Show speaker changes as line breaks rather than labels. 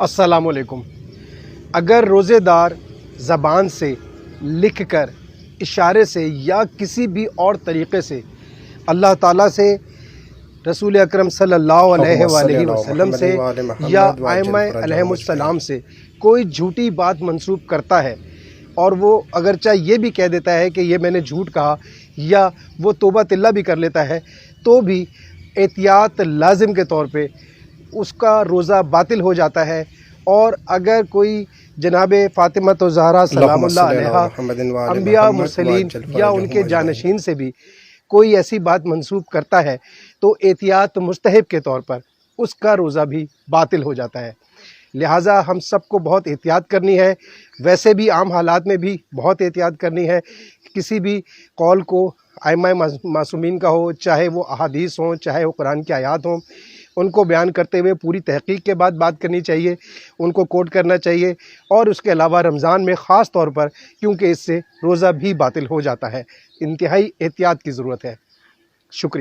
अस्सलाम वालेकुम। अगर रोज़ेदार ज़बान से लिख कर, इशारे से या किसी भी और तरीक़े से अल्लाह ताला से, रसूल अकरम सल्लल्लाहु अलैहि वसल्लम से या आइम्मा अलैहिमुस्सलाम से कोई झूठी बात मंसूब करता है और वो अगर चाहे ये भी कह देता है कि ये मैंने झूठ कहा या वो तौबा तिल्ला भी कर लेता है, तो भी एहतियात लाजिम के तौर पे उसका रोज़ा बातिल हो जाता है। और अगर कोई जनाब फ़ातिमा तो ज़हरा सलामुल्लाह अलैहा, अंबिया मुरसलीन या उनके जानशीन से भी कोई ऐसी बात मंसूब करता है तो एहतियात मुस्तहब के तौर पर उसका रोज़ा भी बातिल हो जाता है। लिहाजा हम सबको बहुत एहतियात करनी है, वैसे भी आम हालात में भी बहुत एहतियात करनी है। किसी भी कौल को आइम्मा मासूमीन का हो, चाहे वो अहादीस हों, चाहे वो कुरान की आयात हों, उनको बयान करते हुए पूरी तहक़ीक़ के बाद बात करनी चाहिए, उनको कोट करना चाहिए। और उसके अलावा रमज़ान में ख़ास तौर पर, क्योंकि इससे रोज़ा भी बातिल हो जाता है, इंतहाई एहतियात की ज़रूरत है। शुक्रिया।